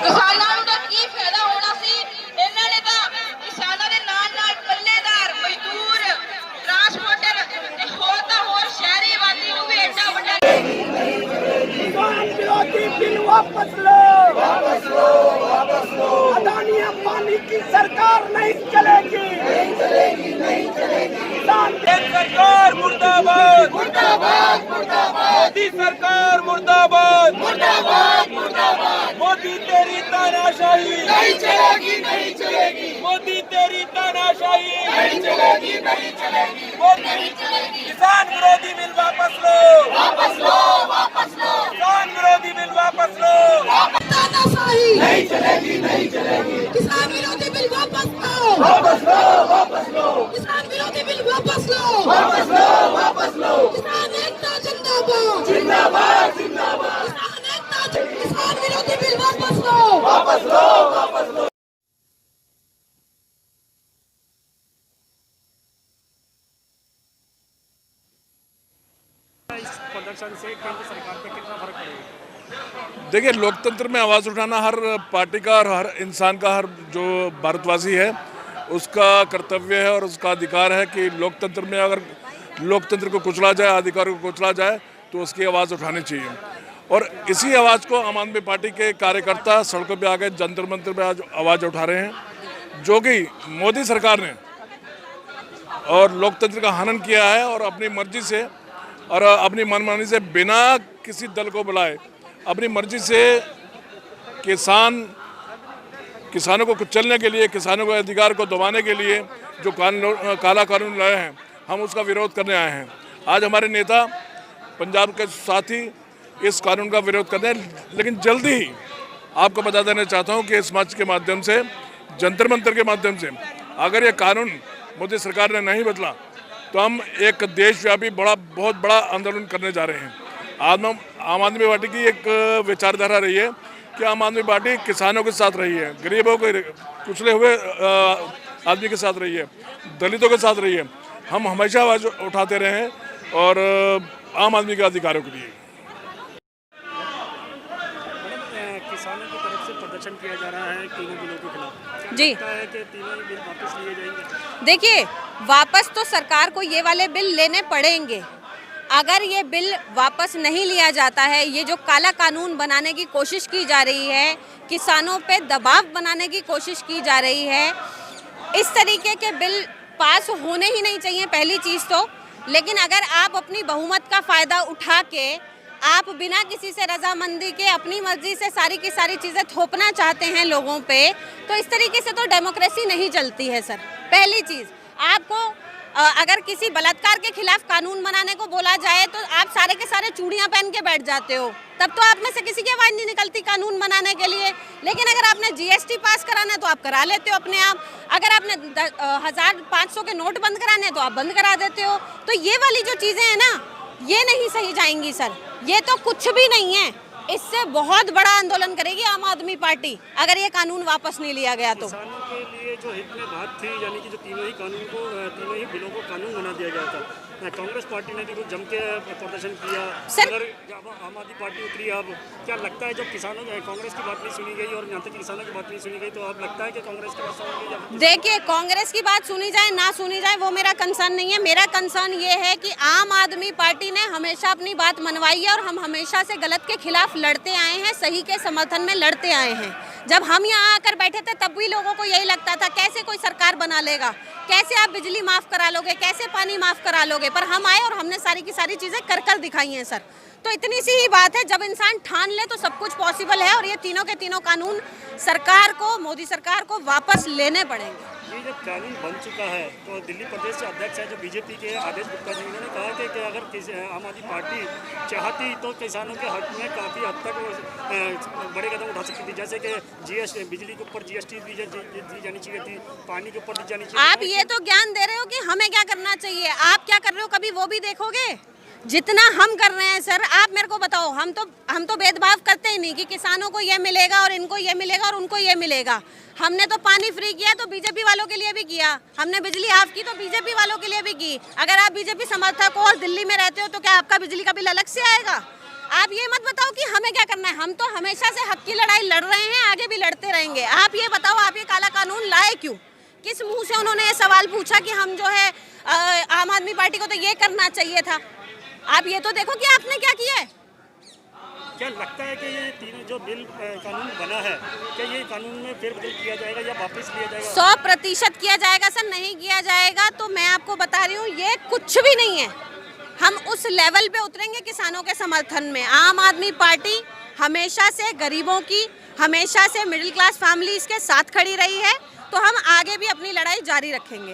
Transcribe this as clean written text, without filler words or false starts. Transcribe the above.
ਕਿਸਾਨਾਂ ਨੂੰ ਤਾਂ ਕੀ ਫਾਇਦਾ ਹੋਣਾ ਸੀ। ਇਹਨਾਂ ਨੇ ਤਾਂ ਕਿਸਾਨਾਂ ਦੇ ਨਾਲ ਪੱਲੇਦਾਰ ਮਜ਼ਦੂਰ ट्रांसपोर्टर ਤੇ ਹੋਰ ਤਾਂ ਹੋਰ ਸ਼ਹਿਰੀ ਆਬਾਦੀ ਨੂੰ ਵੀ ਐਡਾ ਵੱਡਾ किसान विरोधी बिल वापस लो, वापस लो, वापस लो। अदानी अंबानी की सरकार नहीं चलेगी, नहीं चलेगी, नहीं चलेगी। किसान सरकार मुर्दाबाद, मुर्दाबाद, मुर्दाबाद। मोदी सरकार मुर्दाबाद, मुर्दाबाद, मुर्दाबाद। मोदी तेरी तानाशाही नहीं चलेगी, नहीं चलेगी, मोदी तेरी तानाशाही नहीं चलेगी, नहीं चलेगी, नहीं चलेगी। किसान विरोधी बिल वापस लो, वापस लो, वापस लो। किसान विरोधी बिल वापस लो। तानाशाही नहीं चलेगी, नहीं चलेगी। किसान विरोधी बिल वापस लो, वापस लो, वापस लो। किसान विरोधी बिल वापस लो, वापस लो, वापस लो। किसान एकता जिंदाबाद, जिंदाबाद, जिंदाबाद। किसान एकता, किसान विरोधी बिल वापस लो, वापस लो, वापस लो। इस प्रदर्शन से केंद्र सरकार पे कितना फर्क पड़ेगा? देखिए, लोकतंत्र में आवाज़ उठाना हर पार्टी का और हर इंसान का, हर जो भारतवासी है उसका कर्तव्य है और उसका अधिकार है कि लोकतंत्र में अगर लोकतंत्र को कुचला जाए, अधिकार को कुचला जाए तो उसकी आवाज़ उठानी चाहिए। और इसी आवाज़ को आम आदमी पार्टी के कार्यकर्ता सड़कों पे आके जंतर मंतर पे आज आवाज़ उठा रहे हैं, जो कि मोदी सरकार ने और लोकतंत्र का हनन किया है और अपनी मर्जी से और अपनी मनमानी से बिना किसी दल को बुलाए अपनी मर्जी से किसानों को कुचलने के लिए, किसानों के अधिकार को दबाने के लिए जो काला कानून लाए हैं, हम उसका विरोध करने आए हैं। आज हमारे नेता पंजाब के साथी इस कानून का विरोध करते हैं, लेकिन जल्दी ही आपको बता देना चाहता हूं कि इस मंच के माध्यम से, जंतर मंतर के माध्यम से, अगर ये कानून मोदी सरकार ने नहीं बदला तो हम एक देशव्यापी बहुत बड़ा आंदोलन करने जा रहे हैं। आम आदमी पार्टी की एक विचारधारा रही है कि आम आदमी पार्टी किसानों के साथ रही है, गरीबों के, कुचले हुए आदमी के साथ रही है, दलितों के साथ रही है। हम हमेशा आवाज़ उठाते रहे हैं और आम आदमी के अधिकारों के लिए। किसानों की तरफ से प्रदर्शन किया जा रहा है तीनों बिलों के खिलाफ। जी, लगता है कि तीनों ही बिल वापस लिए जाएंगे? देखिए, वापस तो सरकार को ये वाले बिल लेने पड़ेंगे। अगर ये बिल वापस नहीं लिया जाता है, ये जो काला कानून बनाने की कोशिश की जा रही है, किसानों पे दबाव बनाने की कोशिश की जा रही है, इस तरीके के बिल पास होने ही नहीं चाहिए पहली चीज़ तो। लेकिन अगर आप अपनी बहुमत का फ़ायदा उठा के आप बिना किसी से रजामंदी के अपनी मर्जी से सारी की सारी चीज़ें थोपना चाहते हैं लोगों पे, तो इस तरीके से तो डेमोक्रेसी नहीं चलती है सर। पहली चीज़, आपको अगर किसी बलात्कार के खिलाफ कानून बनाने को बोला जाए तो आप सारे के सारे चूड़ियां पहन के बैठ जाते हो, तब तो आप में से किसी की आवाज़ नहीं निकलती कानून बनाने के लिए। लेकिन अगर आपने जीएसटी पास कराना है तो आप करा लेते हो अपने आप, अगर आपने 1500 के नोट बंद कराने हैं तो आप बंद करा देते हो। तो ये वाली जो चीज़ें हैं ना, ये नहीं सही जाएंगी सर, ये तो कुछ भी नहीं है। इससे बहुत बड़ा आंदोलन करेगी आम आदमी पार्टी अगर ये कानून वापस नहीं लिया गया तो। किसानों के लिए जो हित में बात थी, यानी कि जो तीनों ही बिलों को कानून बना दिया गया था, कांग्रेस पार्टी ने भी कुछ जम के प्रदर्शन किया। अगर आम आदमी पार्टी उतरी, अब क्या लगता है जब किसानों कांग्रेस की बात नहीं सुनी गई और यहाँ तक किसानों की बात नहीं सुनी गई, तो अब लगता है कि कांग्रेस की बात सुनी? देखिए, कांग्रेस की बात सुनी जाए ना सुनी जाए वो मेरा कंसर्न नहीं है। मेरा कंसर्न ये है कि आम आदमी पार्टी ने हमेशा अपनी बात मनवाई है और हम हमेशा से गलत के खिलाफ लड़ते आए हैं, सही के समर्थन में लड़ते आए हैं। जब हम यहाँ आकर बैठे थे तब भी लोगों को यही लगता था कैसे कोई सरकार बना लेगा, कैसे आप बिजली माफ़ करा लोगे, कैसे पानी माफ़ करा लोगे। पर हम आए और हमने सारी की सारी चीज़ें कर दिखाई हैं सर। तो इतनी सी ही बात है, जब इंसान ठान ले तो सब कुछ पॉसिबल है और ये तीनों के तीनों कानून सरकार को, मोदी सरकार को वापस लेने पड़ेंगे। ये जब कानून बन चुका है तो दिल्ली प्रदेश के अध्यक्ष है जो बीजेपी के आदेश गुप्ता जी, उन्होंने कहा कि अगर आम आदमी पार्टी चाहती तो किसानों के हक में काफ़ी हद तक बड़े कदम उठा सकती थी, जैसे कि जीएसटी, बिजली के ऊपर जीएसटी दी जानी चाहिए थी, पानी के ऊपर दी जानी चाहिए। आप ये तो ज्ञान दे रहे हो कि हमें क्या करना चाहिए, आप क्या कर रहे हो कभी वो भी देखोगे? जितना हम कर रहे हैं सर, आप मेरे को बताओ। हम तो भेदभाव करते ही नहीं कि किसानों को ये मिलेगा और इनको ये मिलेगा और उनको ये मिलेगा। हमने तो पानी फ्री किया तो बीजेपी वालों के लिए भी किया, हमने बिजली हाफ की तो बीजेपी वालों के लिए भी की। अगर आप बीजेपी समर्थक हो और दिल्ली में रहते हो तो क्या आपका बिजली का बिल अलग से आएगा? आप ये मत बताओ कि हमें क्या करना है। हम तो हमेशा से हक की लड़ाई लड़ रहे हैं, आगे भी लड़ते रहेंगे। आप ये बताओ, आप ये काला कानून लाए क्यों? किस मुंह से उन्होंने ये सवाल पूछा कि हम जो है आम आदमी पार्टी को तो ये करना चाहिए था। आप ये तो देखो कि आपने क्या किया है। क्या लगता है कि ये तीनों जो बिल कानून बना है, क्या ये कानून में फेरबदल किया जाएगा या वापस लिया जाएगा? 100% किया जाएगा सर। नहीं किया जाएगा तो मैं आपको बता रही हूँ, ये कुछ भी नहीं है। हम उस लेवल पे उतरेंगे किसानों के समर्थन में। आम आदमी पार्टी हमेशा से गरीबों की, हमेशा से मिडिल क्लास फैमिलीज के साथ खड़ी रही है, तो हम आगे भी अपनी लड़ाई जारी रखेंगे।